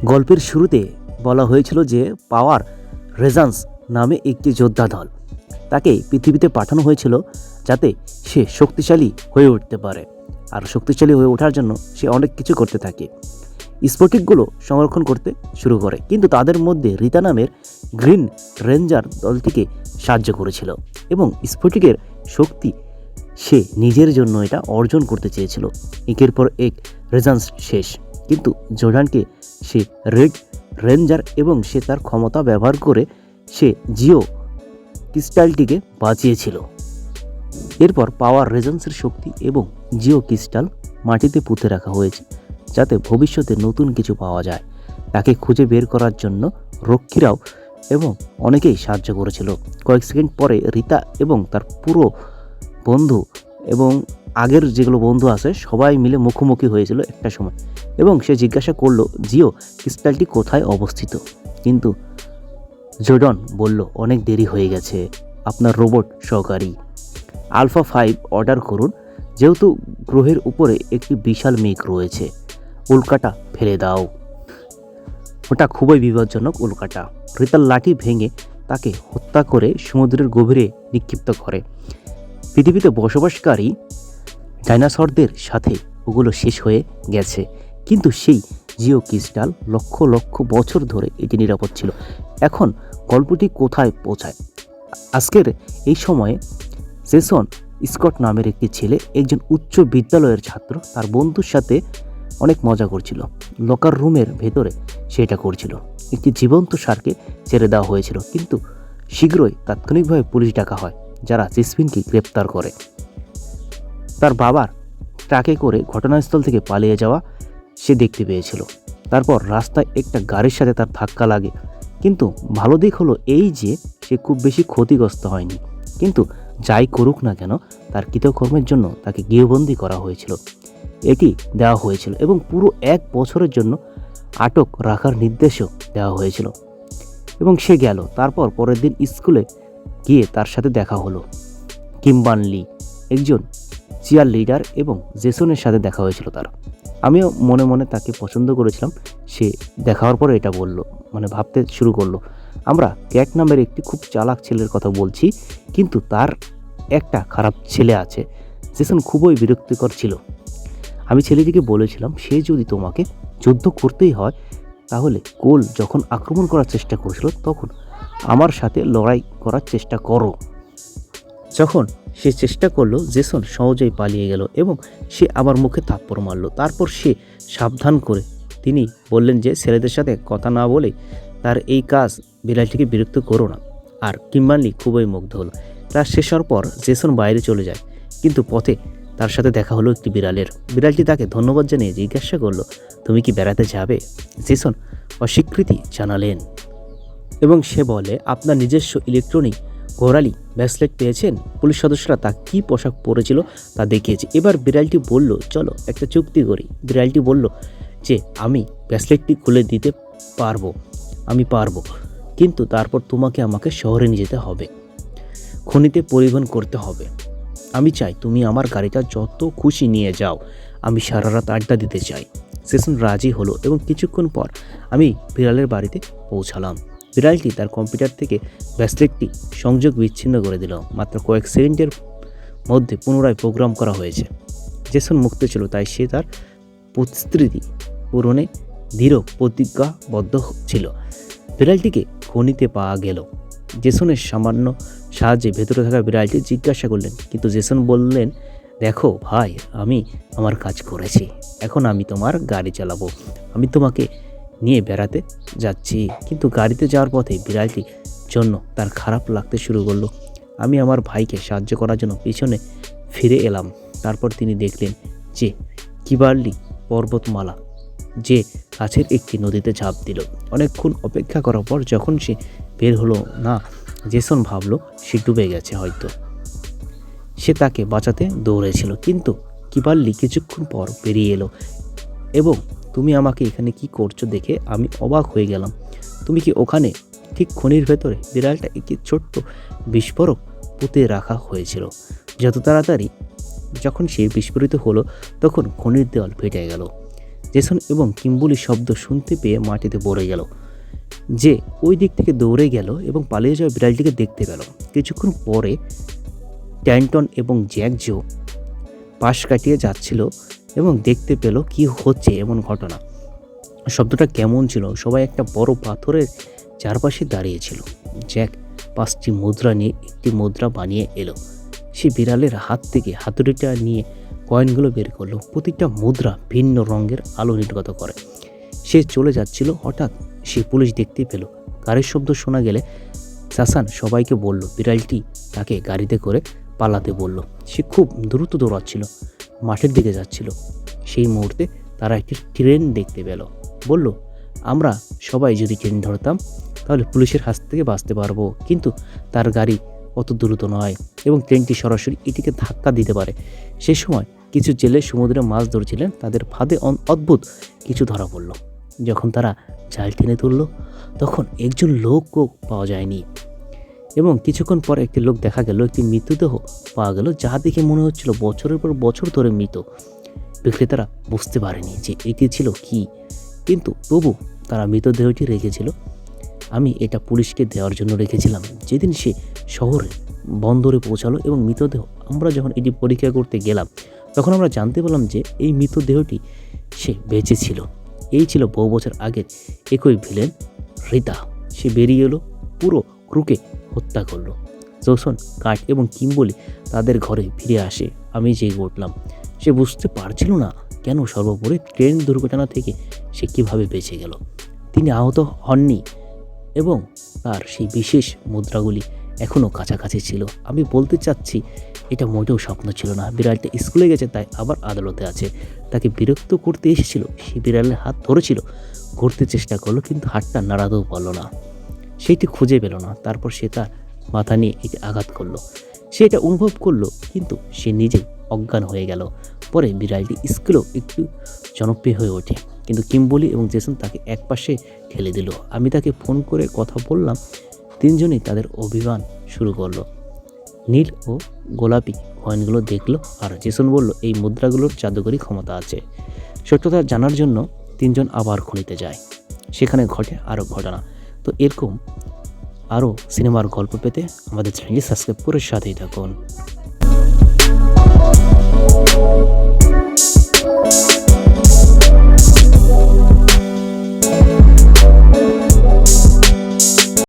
গল্পের শুরুতে বলা হয়েছিল যে পাওয়ার রেজান্স নামে একটি যোদ্ধা দল, তাকে পৃথিবীতে পাঠানো হয়েছিল যাতে সে শক্তিশালী হয়ে উঠতে পারে। আর শক্তিশালী হয়ে ওঠার জন্য সে অনেক কিছু করতে থাকে। স্ফটিকগুলো সংরক্ষণ করতে শুরু করে, কিন্তু তাদের মধ্যে রিতা নামের গ্রিন রেঞ্জার দলটিকে সাহায্য করেছিল এবং স্ফটিকের শক্তি সে নিজের জন্য এটা অর্জন করতে চেয়েছিল। একের পর এক রেজান্স শেষ, কিন্তু জর্ডানকে সে রেড রেঞ্জার এবং সে তার ক্ষমতা ব্যবহার করে সে জিও ক্রিস্টালটিকে বাঁচিয়েছিল। এরপর পাওয়ার রেজান্সের শক্তি এবং জিও ক্রিস্টাল মাটিতে পুঁতে রাখা হয়েছে যাতে ভবিষ্যতে নতুন কিছু পাওয়া যায়। তাকে খুঁজে বের করার জন্য রক্ষীরাও এবং অনেকেই সাহায্য করেছিল। কয়েক সেকেন্ড পরে রিতা এবং তার পুরো বন্ধু এবং আগের যেগুলো বন্ধু আছে সবাই মিলে মুখোমুখি হয়েছিল একটা সময়, এবং সে জিজ্ঞাসা করলো জিও ক্রিস্টালটি কোথায় অবস্থিত। কিন্তু জর্ডন বলল অনেক দেরি হয়ে গেছে, আপনার রোবট সহকারী আলফা 5 অর্ডার করুন, যেহেতু গ্রহের উপরে একটি বিশাল মেঘ রয়েছে, উল্কাটা ফেলে দাও। ওটা খুবই বিপজ্জনক উল্কাটা। রিতার লাঠি ভেঙে তাকে হত্যা করে সমুদ্রের গভীরে নিক্ষিপ্ত করে। পৃথিবীতে বসবাসকারী ডাইনোসরদের সাথে ওগুলো শেষ হয়ে গেছে, কিন্তু সেই জিও ক্রিস্টাল লক্ষ লক্ষ বছর ধরে এটি নিরাপদ ছিল। এখন গল্পটি কোথায় পৌঁছায়? আজকের এই সময়ে জেসন স্কট নামের একটি ছেলে, একজন উচ্চ বিদ্যালয়ের ছাত্র, তার বন্ধুর সাথে অনেক মজা করছিল। লকার রুমের ভেতরে সেটা করছিল। একটি জীবন্ত ষাঁড়কে ছেড়ে দেওয়া হয়েছিল, কিন্তু শীঘ্রই তাৎক্ষণিকভাবে পুলিশ ডাকা হয়, যারা জেসমিনকে গ্রেপ্তার করে। তার বাবার ট্রাকে করে ঘটনাস্থল থেকে পালিয়ে যাওয়া সে দেখতে পেয়েছিল। তারপর রাস্তায় একটা গাড়ির সাথে তার ধাক্কা লাগে, কিন্তু ভালো দিক হলো এই যে সে খুব বেশি ক্ষতিগ্রস্ত হয়নি। কিন্তু যাই করুক না কেন, তার কৃতকর্মের জন্য তাকে গৃহবন্দী করা হয়েছিল, এটি দেওয়া হয়েছিল, এবং পুরো 1 বছরের জন্য আটক রাখার নির্দেশও দেওয়া হয়েছিল। এবং সে গেল। তারপর পরের দিন স্কুলে গিয়ে তার সাথে দেখা হলো। কিম্বার্লি একজন চিয়ার লিডার এবং জেসনের সাথে দেখা হয়েছিল তার। আমিও মনে মনে তাকে পছন্দ করেছিলাম। সে দেখা হওয়ার পরে এটা বলল, ভাবতে শুরু করলো, আমরা ক্যাট নামের একটি খুব চালাক ছেলের কথা বলছি, কিন্তু তার একটা খারাপ ছেলে আছে। জেসন খুবই বিরক্তিকর ছিল। আমি ছেলেটিকে বলেছিলাম, সে যদি তোমাকে যুদ্ধ করতেই হয় তাহলে কোল যখন আক্রমণ করার চেষ্টা করেছিল তখন আমার সাথে লড়াই করার চেষ্টা করো। যখন সে চেষ্টা করলো, জেসন সহজেই পালিয়ে গেল এবং সে আমার মুখে থাপ্পড় মারল। তারপর সে সাবধান করে তিনি বললেন যে ছেলেদের সাথে কথা না বলে তার এই কাজ, বিড়ালটিকে বিরক্ত করো না। আর কিম্বার্লি খুবই মুগ্ধ হলো। ক্লাস শেষ হওয়ার পর জেসন বাইরে চলে যায়, কিন্তু পথে তার সাথে দেখা হলো একটি বিড়ালের। বিড়ালটি তাকে ধন্যবাদ জানিয়ে জিজ্ঞাসা করলো, তুমি কি বেড়াতে যাবে? জেসন অস্বীকৃতি জানালেন এবং সে বলে, আপনার নিজস্ব ইলেকট্রনিক গোড়ালি ব্রেসলেট পেয়েছেন? পুলিশ সদস্যরা তা কী পোশাক পরেছিল তা দেখিয়েছে। এবার বিড়ালটি বলল, চলো একটা চুক্তি করি। বিড়ালটি বলল যে আমি ব্রেসলেটটি খুলে দিতে পারবো, আমি পারবো, কিন্তু তারপর তোমাকে আমাকে শহরে নিয়ে যেতে হবে, খনিতে পরিবহন করতে হবে। আমি চাই তুমি আমার গাড়িটা যত খুশি নিয়ে যাও, আমি সারা রাত আড্ডা দিতে চাই। জেসন রাজি হলো এবং কিছুক্ষণ পর আমি বিড়ালের বাড়িতে পৌঁছালাম। বিড়ালটি তার কম্পিউটার থেকে ব্রেসলেটটি সংযোগ বিচ্ছিন্ন করে দিল। মাত্র কয়েক সেকেন্ডের মধ্যে পুনরায় প্রোগ্রাম করা হয়েছে। জেসন মুক্ত ছিল, তাই সে তার প্রতিশ্রুতি পূরণে দৃঢ় প্রতিজ্ঞাবদ্ধ ছিল। বিড়ালটিকে খনিতে পাওয়া গেল। জেসনের সামান্য সাহায্যে ভেতরে থাকা বিড়ালটি জিজ্ঞাসা করলেন, কিন্তু জেসন বললেন, দেখো ভাই, আমি আমার কাজ করেছি, এখন আমি তোমার গাড়ি চালাবো, আমি তোমাকে নিয়ে বেড়াতে যাচ্ছি। কিন্তু গাড়িতে যাওয়ার পথে বিড়ালটির জন্য তার খারাপ লাগতে শুরু করলো। আমি আমার ভাইকে সাহায্য করার জন্য পিছনে ফিরে এলাম। তারপর তিনি দেখলেন যে কিম্বার্লি পর্বতমালা যে কাছের একটি নদীতে ঝাঁপ দিল। অনেকক্ষণ অপেক্ষা করার পর যখন সে বের হলো না, জেসন ভাবল সে ডুবে গেছে হয়তো। সে তাকে বাঁচাতে দৌড়েছিল, কিন্তু কিম্বার্লি কিছুক্ষণ পর বেরিয়ে এলো এবং তুমি আমাকে এখানে কি করছো দেখে আমি অবাক হয়ে গেলাম। তুমি কি ওখানে? ঠিক খনির ভেতরে বিড়ালটা একটি ছোট্ট বিস্ফোরক পুঁতে রাখা হয়েছিল। যত তাড়াতাড়ি যখন সে বিস্ফোরিত হলো তখন খনির দেওয়াল ফেটে গেল। জেসন এবং কিম্বলি শব্দ শুনতে পেয়ে মাটিতে পড়ে গেল। যে ওই দিক থেকে দৌড়ে গেল এবং পালিয়ে যাওয়া বিড়ালটিকে দেখতে পেল। কিছুক্ষণ পরে ট্যান্টন এবং জ্যাক জো পাশ কাটিয়ে যাচ্ছিল এবং দেখতে পেল কি হচ্ছে এমন ঘটনা। শব্দটা কেমন ছিল? সবাই একটা বড় পাথরের চারপাশে দাঁড়িয়েছিল। জ্যাক 5টি মুদ্রা নিয়ে একটি মুদ্রা বানিয়ে এলো। সে বিড়ালের হাত থেকে হাতুড়িটা নিয়ে কয়েনগুলো বের করলো। প্রতিটা মুদ্রা ভিন্ন রঙের আলো নির্গত করে। সে চলে যাচ্ছিল, হঠাৎ সে পুলিশ দেখতে পেল। গাড়ির শব্দ শোনা গেলে সাসান সবাইকে বলল বিড়ালটি তাকে গাড়িতে করে পালাতে বলল। সে খুব দ্রুত দৌড়াচ্ছিল, মাঠের দিকে যাচ্ছিল। সেই মুহূর্তে তারা একটি ট্রেন দেখতে পেল। বলল, আমরা সবাই যদি ট্রেন ধরতাম তাহলে পুলিশের হাত থেকে বাঁচতে পারবো, কিন্তু তার গাড়ি অত দ্রুত নয় এবং ট্রেনটি সরাসরি এটিকে ধাক্কা দিতে পারে। সে সময় কিছু জেলে সমুদ্রে মাছ ধরছিলেন, তাদের ফাঁদে অদ্ভুত কিছু ধরা পড়ল। যখন তারা জাল টেনে তুলল তখন একজন লোকও পাওয়া যায়নি এবং কিছুক্ষণ পর একটি লোক দেখা গেল। একটি মৃতদেহ পাওয়া গেল যা দেখে মনে হচ্ছিল বছরের পর বছর ধরে মৃত। বিক্রেতারা বুঝতে পারেনি যে এটি ছিল কি, কিন্তু তবু তারা মৃতদেহটি রেখেছিল। আমি এটা পুলিশকে দেওয়ার জন্য রেখেছিলাম। যেদিন সে শহরে বন্দরে পৌঁছালো এবং মৃতদেহ, আমরা যখন এটি পরীক্ষা করতে গেলাম তখন আমরা জানতে পারলাম যে এই মৃতদেহটি সে বেঁচে ছিল। এই ছিল বহু বছর আগের একই ভিলেন রিতা। সে বেরিয়ে এলো, পুরো ক্রুকে হত্যা করলো। জোসন, কাট এবং কিম্বলি তাদের ঘরে ফিরে আসে। আমি জেগে উঠলাম। সে বুঝতে পারছিল না কেন সর্বোপরি ট্রেন দুর্ঘটনা থেকে সে কীভাবে বেঁচে গেল। তিনি আহত হননি এবং তার সেই বিশেষ মুদ্রাগুলি এখনও কাছাকাছি ছিল। আমি বলতে চাচ্ছি এটা মোটেও স্বপ্ন ছিল না। বিড়ালটা স্কুলে গেছে, তাই আবার আদালতে আছে। তাকে বিরক্ত করতে এসেছিল। সে বিড়ালের হাত ধরেছিল, ঘুরতে চেষ্টা করলো, কিন্তু হাতটা নাড়াতেও পারল না। সেইটি খুঁজে পেল না। তারপর সে তার মাথা নিয়ে এটি আঘাত করলো। সে এটা অনুভব করলো, কিন্তু সে নিজেই অজ্ঞান হয়ে গেল। পরে বিড়ালটি স্কুলেও একটু জনপ্রিয় হয়ে ওঠে, কিন্তু কিম্বলি এবং জেসন তাকে একপাশে ঠেলে দিল। আমি তাকে ফোন করে কথা বললাম। তিনজনই তাদের অভিযান শুরু করলো। নীল ও গোলাপি কয়েনগুলো দেখলো আর জেসন বলল এই মুদ্রাগুলোর জাদুকরী ক্ষমতা আছে। সত্যতা জানার জন্য তিনজন আবার খনিতে যায়। সেখানে ঘটে আরও ঘটনা। তো এরকম আরও সিনেমার গল্প পেতে আমাদের চ্যানেলটি সাবস্ক্রাইব করে সাথেই থাকুন।